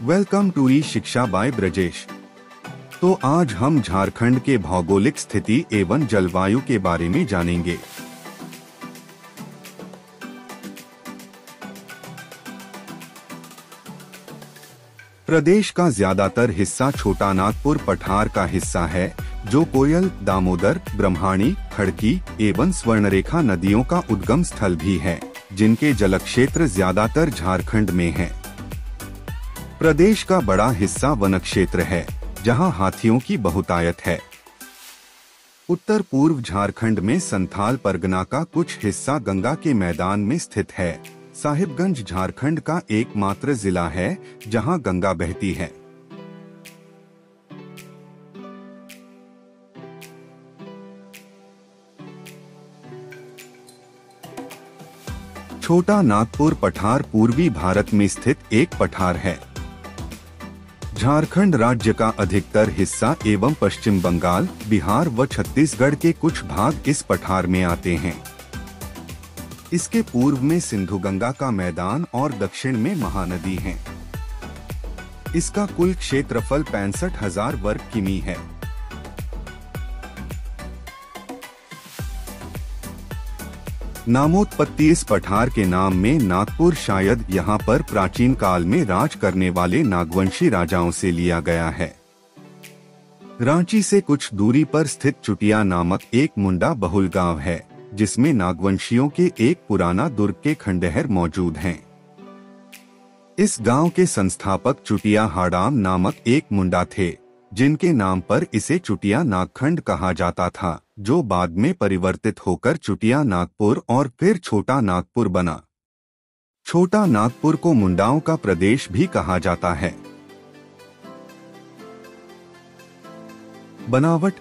Welcome to ई शिक्षा bye Brajesh. तो आज हम झारखंड के भौगोलिक स्थिति एवं जलवायु के बारे में जानेंगे। प्रदेश का ज्यादातर हिस्सा छोटा नागपुर पठार का हिस्सा है, जो कोयल, दामोदर, ब्रह्मणी, खड़की एवं स्वर्णरेखा नदियों का उद्गम स्थल भी है, जिनके जल क्षेत्र ज्यादातर झारखंड में है। प्रदेश का बड़ा हिस्सा वन क्षेत्र है, जहां हाथियों की बहुतायत है। उत्तर पूर्व झारखंड में संथाल परगना का कुछ हिस्सा गंगा के मैदान में स्थित है। साहिबगंज झारखंड का एकमात्र जिला है जहां गंगा बहती है। छोटा नागपुर पठार पूर्वी भारत में स्थित एक पठार है। झारखंड राज्य का अधिकतर हिस्सा एवं पश्चिम बंगाल, बिहार व छत्तीसगढ़ के कुछ भाग इस पठार में आते हैं। इसके पूर्व में सिंधु गंगा का मैदान और दक्षिण में महानदी है। इसका कुल क्षेत्रफल 65,000 वर्ग किमी है। नामोत्पत्ति इस पठार के नाम में नागपुर शायद यहाँ पर प्राचीन काल में राज करने वाले नागवंशी राजाओं से लिया गया है। रांची से कुछ दूरी पर स्थित चुटिया नामक एक मुंडा बहुल गांव है, जिसमें नागवंशियों के एक पुराना दुर्ग के खंडहर मौजूद हैं। इस गांव के संस्थापक चुटिया हाड़ाम नामक एक मुंडा थे, जिनके नाम पर इसे चुटिया नागखंड कहा जाता था, जो बाद में परिवर्तित होकर चुटिया नागपुर और फिर छोटा नागपुर बना। छोटा नागपुर को मुंडाओं का प्रदेश भी कहा जाता है। बनावट।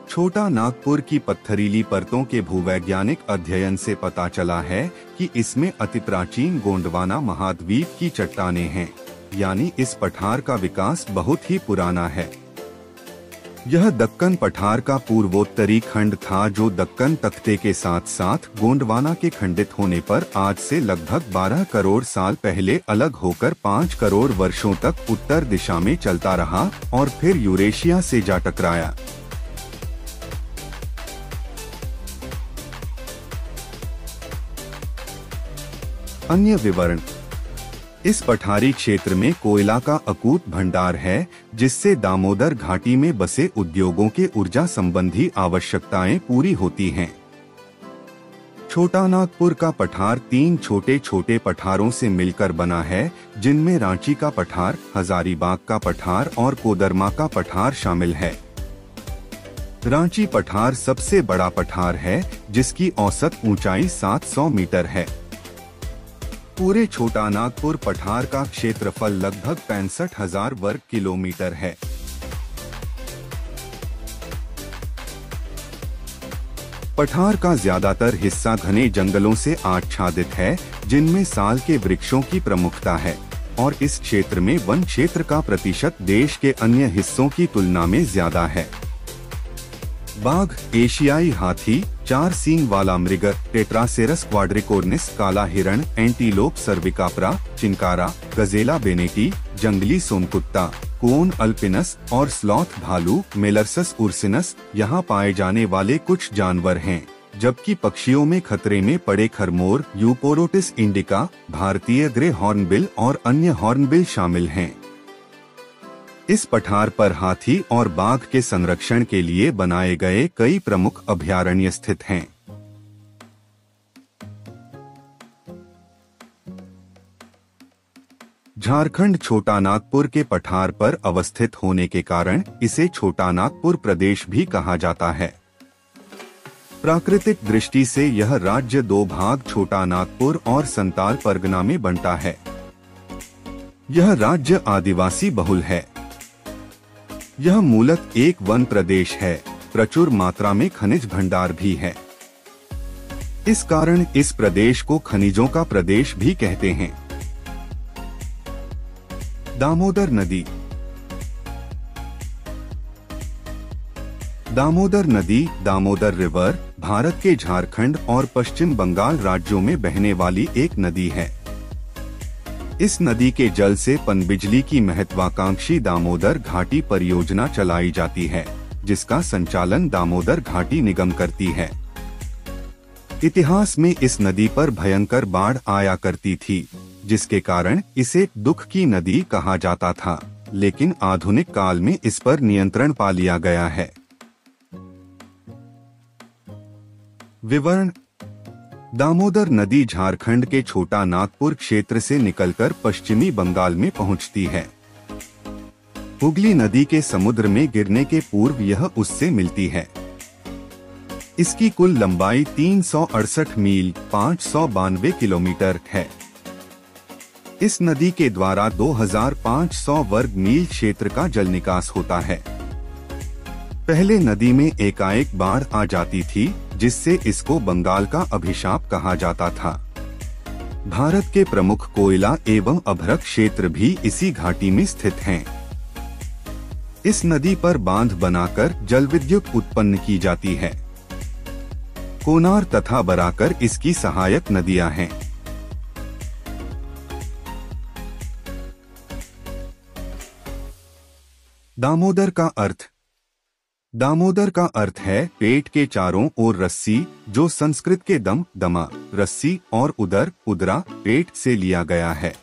छोटा नागपुर की पत्थरीली परतों के भूवैज्ञानिक अध्ययन से पता चला है कि इसमें अति प्राचीन गोंडवाना महाद्वीप की चट्टानें हैं, यानी इस पठार का विकास बहुत ही पुराना है। यह दक्कन पठार का पूर्वोत्तरी खंड था, जो दक्कन तख्ते के साथ साथ गोंडवाना के खंडित होने पर आज से लगभग 12 करोड़ साल पहले अलग होकर 5 करोड़ वर्षों तक उत्तर दिशा में चलता रहा और फिर यूरेशिया से जा टकराया। अन्य विवरण। इस पठारी क्षेत्र में कोयला का अकूत भंडार है, जिससे दामोदर घाटी में बसे उद्योगों के ऊर्जा संबंधी आवश्यकताएं पूरी होती हैं। छोटा नागपुर का पठार 3 छोटे छोटे पठारों से मिलकर बना है, जिनमें रांची का पठार, हजारीबाग का पठार और कोदरमा का पठार शामिल है। रांची पठार सबसे बड़ा पठार है, जिसकी औसत ऊंचाई 700 मीटर है। पूरे छोटा नागपुर पठार का क्षेत्रफल लगभग 65,000 वर्ग किलोमीटर है। पठार का ज्यादातर हिस्सा घने जंगलों से आच्छादित है, जिनमें साल के वृक्षों की प्रमुखता है, और इस क्षेत्र में वन क्षेत्र का प्रतिशत देश के अन्य हिस्सों की तुलना में ज्यादा है। बाघ, एशियाई हाथी, 4 सींग वाला मृग, टेट्रासेरस क्वाड्रिकोर्निस, काला हिरण, एंटीलोप सर्विकाप्रा, चिंकारा, गजेला बेनेटी, जंगली सोनकुत्ता, कोन अल्पिनस और स्लॉथ भालू, मेलर्सस उर्सिनस यहाँ पाए जाने वाले कुछ जानवर हैं, जबकि पक्षियों में खतरे में पड़े खरमोर, यूपोरोटिस इंडिका, भारतीय ग्रे हॉर्नबिल और अन्य हॉर्नबिल शामिल हैं। इस पठार पर हाथी और बाघ के संरक्षण के लिए बनाए गए कई प्रमुख अभयारण्य स्थित हैं। झारखंड छोटा नागपुर के पठार पर अवस्थित होने के कारण इसे छोटा नागपुर प्रदेश भी कहा जाता है। प्राकृतिक दृष्टि से यह राज्य 2 भाग छोटा नागपुर और संताल परगना में बंटा है। यह राज्य आदिवासी बहुल है। यह मूलतः एक वन प्रदेश है, प्रचुर मात्रा में खनिज भंडार भी है। इस कारण इस प्रदेश को खनिजों का प्रदेश भी कहते हैं। दामोदर नदी। दामोदर नदी, दामोदर रिवर, भारत के झारखंड और पश्चिम बंगाल राज्यों में बहने वाली एक नदी है। इस नदी के जल से पनबिजली की महत्वाकांक्षी दामोदर घाटी परियोजना चलाई जाती है, जिसका संचालन दामोदर घाटी निगम करती है। इतिहास में इस नदी पर भयंकर बाढ़ आया करती थी, जिसके कारण इसे दुख की नदी कहा जाता था, लेकिन आधुनिक काल में इस पर नियंत्रण पा लिया गया है। विवरण: दामोदर नदी झारखंड के छोटा नागपुर क्षेत्र से निकलकर पश्चिमी बंगाल में पहुंचती है। हुगली नदी के समुद्र में गिरने के पूर्व यह उससे मिलती है। इसकी कुल लंबाई 368 मील 592 किलोमीटर है। इस नदी के द्वारा 2500 वर्ग मील क्षेत्र का जल निकास होता है। पहले नदी में एकाएक बाढ़ आ जाती थी, जिससे इसको बंगाल का अभिशाप कहा जाता था। भारत के प्रमुख कोयला एवं अभ्रक क्षेत्र भी इसी घाटी में स्थित हैं। इस नदी पर बांध बनाकर जल विद्युत उत्पन्न की जाती है। कोनार तथा बराकर इसकी सहायक नदियां हैं। दामोदर का अर्थ: दामोदर का अर्थ है पेट के चारों ओर रस्सी, जो संस्कृत के दम दमा रस्सी और उदर उदरा पेट से लिया गया है।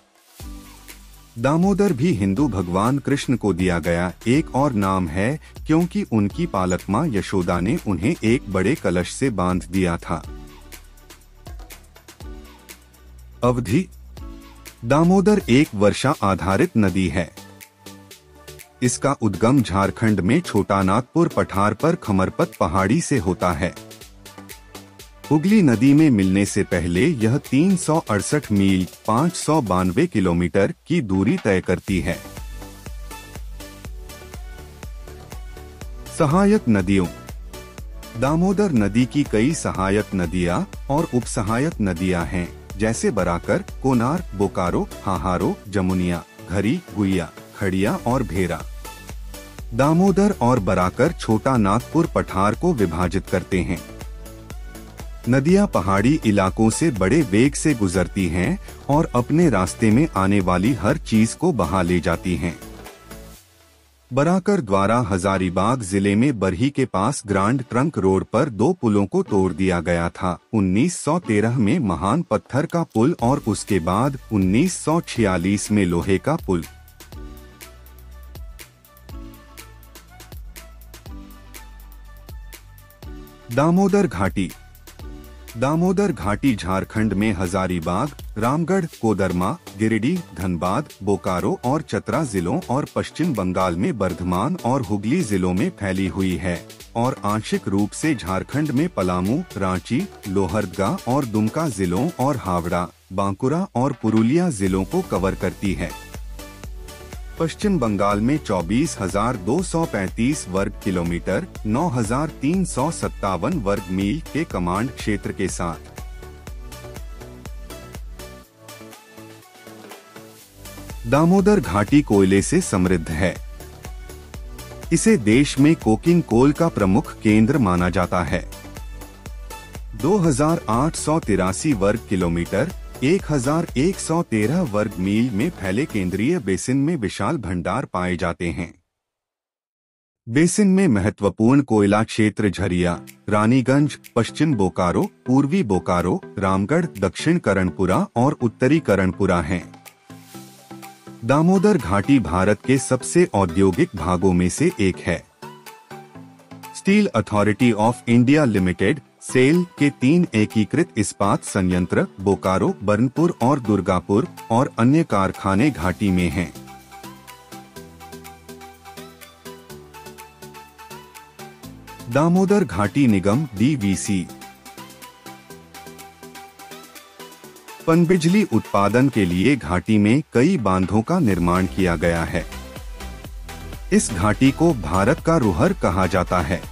दामोदर भी हिंदू भगवान कृष्ण को दिया गया एक और नाम है, क्योंकि उनकी पालक मां यशोदा ने उन्हें एक बड़े कलश से बांध दिया था। अवधि: दामोदर एक वर्षा आधारित नदी है। इसका उद्गम झारखंड में छोटा नागपुर पठार पर खमरपत पहाड़ी से होता है। हुगली नदी में मिलने से पहले यह 368 मील 592 किलोमीटर की दूरी तय करती है। सहायक नदियों: दामोदर नदी की कई सहायक नदियां और उपसहायक नदियां हैं, जैसे बराकर, कोनार, बोकारो, हाहारो, जमुनिया, घरी, गुइया, खड़िया और भेरा। दामोदर और बराकर छोटा नागपुर पठार को विभाजित करते हैं। नदियां पहाड़ी इलाकों से बड़े वेग से गुजरती हैं और अपने रास्ते में आने वाली हर चीज को बहा ले जाती हैं। बराकर द्वारा हजारीबाग जिले में बरही के पास ग्रांड ट्रंक रोड पर 2 पुलों को तोड़ दिया गया था। 1913 में महान पत्थर का पुल और उसके बाद 1946 में लोहे का पुल। दामोदर घाटी: दामोदर घाटी झारखंड में हजारीबाग, रामगढ़, कोदरमा, गिरिडीह, धनबाद, बोकारो और चतरा जिलों और पश्चिम बंगाल में बर्धमान और हुगली जिलों में फैली हुई है और आंशिक रूप से झारखंड में पलामू, रांची, लोहरदगा और दुमका जिलों और हावड़ा, बांकुरा और पुरुलिया जिलों को कवर करती है। पश्चिम बंगाल में 24,235 वर्ग किलोमीटर 9,357 वर्ग मील के कमांड क्षेत्र के साथ। दामोदर घाटी कोयले से समृद्ध है। इसे देश में कोकिंग कोल का प्रमुख केंद्र माना जाता है। 2,883 वर्ग किलोमीटर 1,113 वर्ग मील में फैले केंद्रीय बेसिन में विशाल भंडार पाए जाते हैं। बेसिन में महत्वपूर्ण कोयला क्षेत्र झरिया, रानीगंज, पश्चिम बोकारो, पूर्वी बोकारो, रामगढ़, दक्षिण करणपुरा और उत्तरी करणपुरा हैं। दामोदर घाटी भारत के सबसे औद्योगिक भागों में से एक है। Steel authority of India limited SAIL के 3 एकीकृत इस्पात संयंत्र बोकारो, बर्नपुर और दुर्गापुर और अन्य कारखाने घाटी में हैं। दामोदर घाटी निगम DVC पनबिजली उत्पादन के लिए घाटी में कई बांधों का निर्माण किया गया है। इस घाटी को भारत का रुहर कहा जाता है।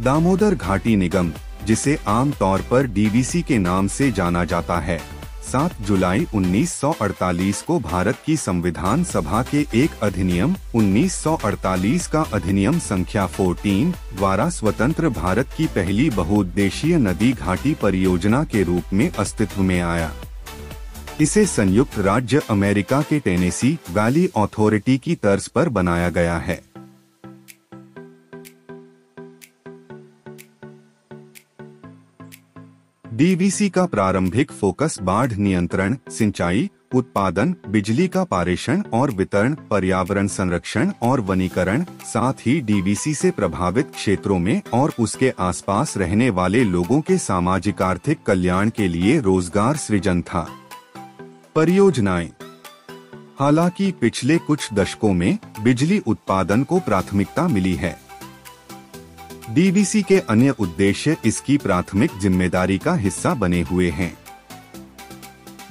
दामोदर घाटी निगम, जिसे आमतौर पर DVC के नाम से जाना जाता है, 7 जुलाई 1948 को भारत की संविधान सभा के एक अधिनियम 1948 का अधिनियम संख्या 14 द्वारा स्वतंत्र भारत की पहली बहुउद्देशीय नदी घाटी परियोजना के रूप में अस्तित्व में आया। इसे संयुक्त राज्य अमेरिका के टेनेसी वैली अथॉरिटी की तर्ज पर बनाया गया है। डीवीसी का प्रारंभिक फोकस बाढ़ नियंत्रण, सिंचाई, उत्पादन, बिजली का पारेषण और वितरण, पर्यावरण संरक्षण और वनीकरण, साथ ही डीवीसी से प्रभावित क्षेत्रों में और उसके आसपास रहने वाले लोगों के सामाजिक आर्थिक कल्याण के लिए रोजगार सृजन था। परियोजनाएं। हालांकि पिछले कुछ दशकों में बिजली उत्पादन को प्राथमिकता मिली है। डीवीसी के अन्य उद्देश्य इसकी प्राथमिक जिम्मेदारी का हिस्सा बने हुए हैं।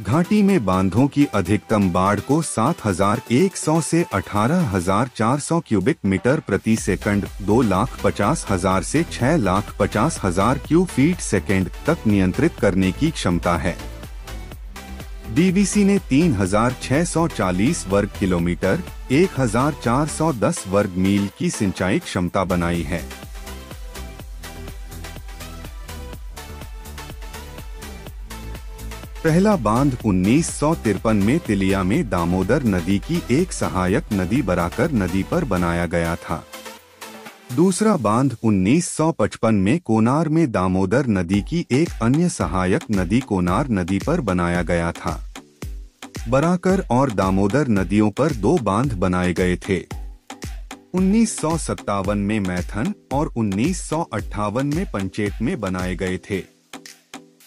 घाटी में बांधों की अधिकतम बाढ़ को 7,100 से 18,400 क्यूबिक मीटर प्रति सेकंड, 2,50,000 से 6,50,000 क्यूब फीट सेकंड तक नियंत्रित करने की क्षमता है। डीवीसी ने 3,640 वर्ग किलोमीटर, 1,410 वर्ग मील की सिंचाई क्षमता बनाई है। पहला बांध 1953 में तिलिया में दामोदर नदी की एक सहायक नदी बराकर नदी पर बनाया गया था। दूसरा बांध 1955 में कोनार में दामोदर नदी की एक अन्य सहायक नदी कोनार नदी पर बनाया गया था। बराकर और दामोदर नदियों पर 2 बांध बनाए गए थे। 1957 में मैथन और 1958 में पंचेत में बनाए गए थे।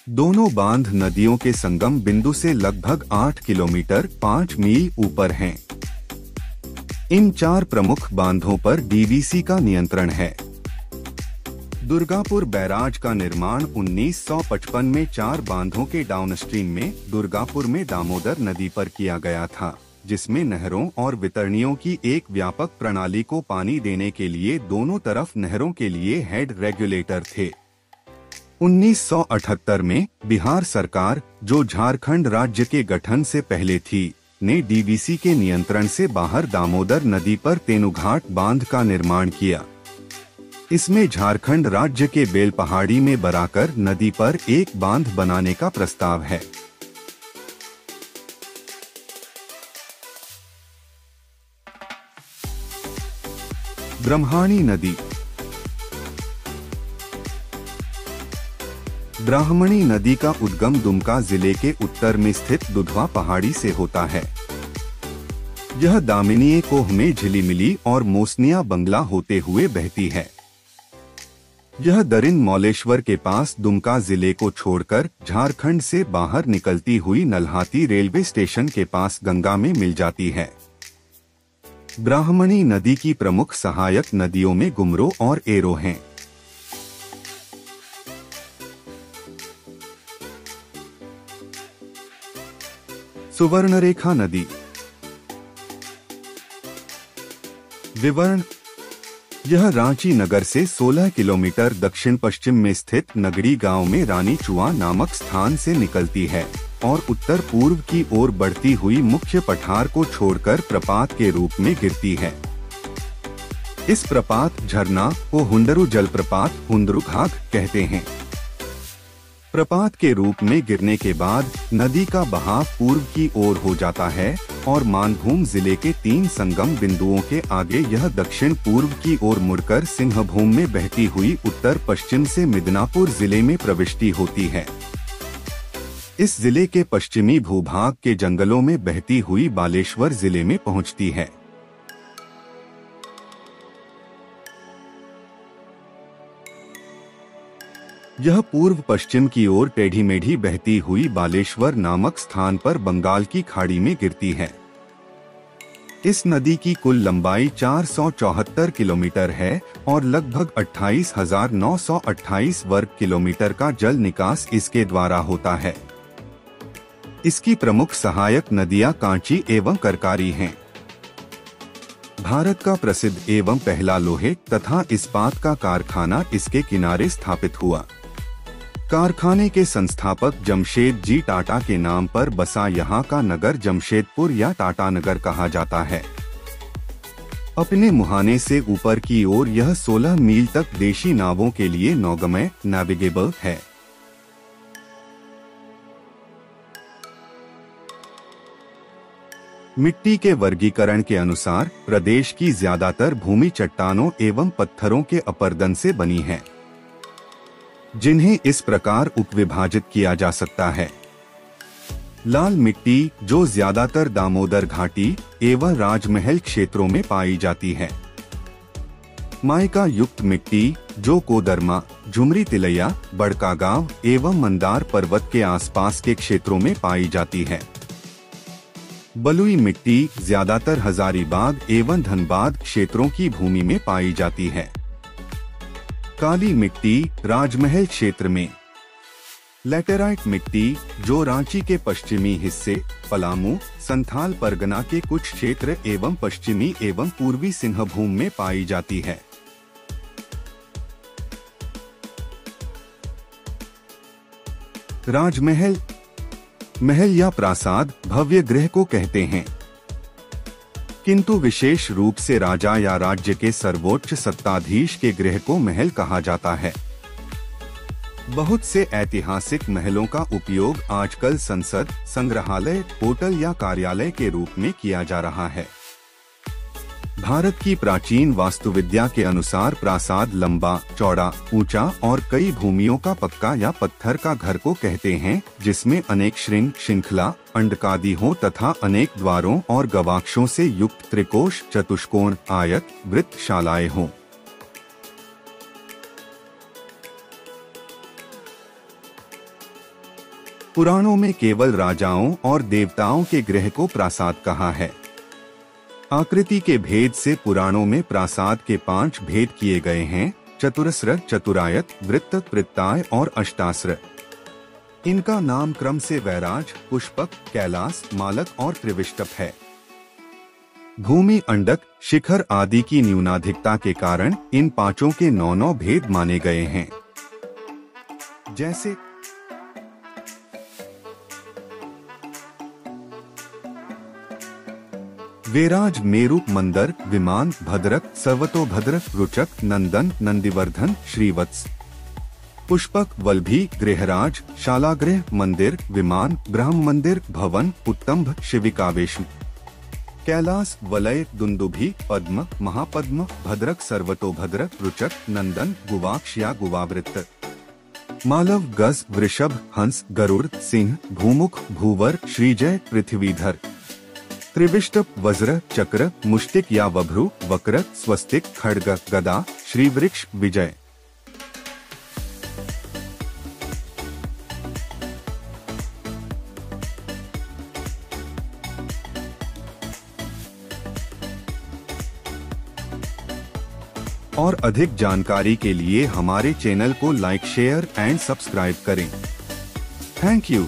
दोनों बांध नदियों के संगम बिंदु से लगभग 8 किलोमीटर 5 मील ऊपर हैं। इन 4 प्रमुख बांधों पर डीवीसी का नियंत्रण है। दुर्गापुर बैराज का निर्माण 1955 में 4 बांधों के डाउनस्ट्रीम में दुर्गापुर में दामोदर नदी पर किया गया था, जिसमें नहरों और वितरणियों की एक व्यापक प्रणाली को पानी देने के लिए दोनों तरफ नहरों के लिए हेड रेगुलेटर थे। 1978 में बिहार सरकार, जो झारखंड राज्य के गठन से पहले थी, ने डीवीसी के नियंत्रण से बाहर दामोदर नदी पर तेनुघाट बांध का निर्माण किया। इसमें झारखंड राज्य के बेल पहाड़ी में बराकर नदी पर एक बांध बनाने का प्रस्ताव है। ब्रह्मणी नदी। ब्राह्मणी नदी का उद्गम दुमका जिले के उत्तर में स्थित दुधवा पहाड़ी से होता है। यह दामिनी कोह में झिलीमिली और मोसनिया बंगला होते हुए बहती है। यह दरिन मौलेश्वर के पास दुमका जिले को छोड़कर झारखंड से बाहर निकलती हुई नल्हाती रेलवे स्टेशन के पास गंगा में मिल जाती है। ब्राह्मणी नदी की प्रमुख सहायक नदियों में गुमरो और एरो हैं। सुवर्णरेखा नदी। विवरण। यह रांची नगर से 16 किलोमीटर दक्षिण पश्चिम में स्थित नगड़ी गांव में रानी चुआ नामक स्थान से निकलती है और उत्तर पूर्व की ओर बढ़ती हुई मुख्य पठार को छोड़कर प्रपात के रूप में गिरती है। इस प्रपात झरना को हुंडरू जलप्रपात हुंडरूघाघ कहते हैं। प्रपात के रूप में गिरने के बाद नदी का बहाव पूर्व की ओर हो जाता है और मानभूम जिले के 3 संगम बिंदुओं के आगे यह दक्षिण पूर्व की ओर मुड़कर सिंहभूम में बहती हुई उत्तर पश्चिम से मिदनापुर जिले में प्रविष्टि होती है। इस जिले के पश्चिमी भूभाग के जंगलों में बहती हुई बालेश्वर जिले में पहुंचती है। यह पूर्व पश्चिम की ओर टेढ़ी मेढ़ी बहती हुई बालेश्वर नामक स्थान पर बंगाल की खाड़ी में गिरती है। इस नदी की कुल लंबाई 474 किलोमीटर है और लगभग 28,928 वर्ग किलोमीटर का जल निकास इसके द्वारा होता है। इसकी प्रमुख सहायक नदियां कांची एवं करकारी हैं। भारत का प्रसिद्ध एवं पहला लोहे तथा इस्पात का कारखाना इसके किनारे स्थापित हुआ। कारखाने के संस्थापक जमशेद जी टाटा के नाम पर बसा यहाँ का नगर जमशेदपुर या टाटा नगर कहा जाता है। अपने मुहाने से ऊपर की ओर यह 16 मील तक देशी नावों के लिए नौगम्य नेविगेबल है। मिट्टी के वर्गीकरण के अनुसार प्रदेश की ज्यादातर भूमि चट्टानों एवं पत्थरों के अपरदन से बनी है, जिन्हें इस प्रकार उपविभाजित किया जा सकता है। लाल मिट्टी, जो ज्यादातर दामोदर घाटी एवं राजमहल क्षेत्रों में पाई जाती है। माइका युक्त मिट्टी, जो कोदरमा, झुमरी तिलैया, बड़कागांव एवं मंदार पर्वत के आसपास के क्षेत्रों में पाई जाती है। बलुई मिट्टी ज्यादातर हजारीबाग एवं धनबाद क्षेत्रों की भूमि में पाई जाती है। काली मिट्टी राजमहल क्षेत्र में। लैटेराइट मिट्टी, जो रांची के पश्चिमी हिस्से, पलामू, संथाल परगना के कुछ क्षेत्र एवं पश्चिमी एवं पूर्वी सिंहभूम में पाई जाती है। राजमहल, महल या प्रासाद भव्य गृह को कहते हैं, किंतु विशेष रूप से राजा या राज्य के सर्वोच्च सत्ताधीश के गृह को महल कहा जाता है। बहुत से ऐतिहासिक महलों का उपयोग आजकल संसद, संग्रहालय, होटल या कार्यालय के रूप में किया जा रहा है। भारत की प्राचीन वास्तुविद्या के अनुसार प्रासाद लंबा, चौड़ा, ऊंचा और कई भूमियों का पक्का या पत्थर का घर को कहते हैं, जिसमें अनेक श्रृंग, श्रृंखला, अंडकादि हो तथा अनेक द्वारों और गवाक्षों से युक्त त्रिकोश, चतुष्कोण, आयत, वृत्त शालाएं हों। पुराणों में केवल राजाओं और देवताओं के गृह को प्रासाद कहा है। आकृति के भेद से पुराणों में प्रासाद के 5 भेद किए गए हैं: चतुरस्र, चतुरायत, वृत्त, वृत्ताय और अष्टास्र। इनका नाम क्रम से वैराज, पुष्पक, कैलास, मालक और त्रिविष्टप है। भूमि, अंडक, शिखर आदि की न्यूनाधिकता के कारण इन 5 के 9 भेद माने गए हैं। जैसे वेराज, मेरु, मंदर, विमान, भद्रक, सर्वतोभद्र, रुचक, नंदन, नंदिवर्धन, श्रीवत्स। पुष्पक, वल्भी, गृहराज, शालागृह, मंदिर, विमान, ब्रह्म मंदिर, भवन, उत्तंभ, शिविकावेश। कैलास, वलय, दुंदुभि, पद्म, महापद्म, भद्रक, सर्वतोभद्र, रुचक, नंदन, गुवाक्ष या गुवावृत्त। मालव, गज, वृषभ, हंस, गरुड़, सिंह, भूमुख, भूवर, श्रीजय, पृथ्वीधर। त्रिविष्टप, वज्र, चक्र, मुष्टिक या वभ्रु, वक्र, स्वस्तिक, खड्ग, गदा, श्रीवृक्ष, विजय। और अधिक जानकारी के लिए हमारे चैनल को लाइक, शेयर एंड सब्सक्राइब करें। Thank you.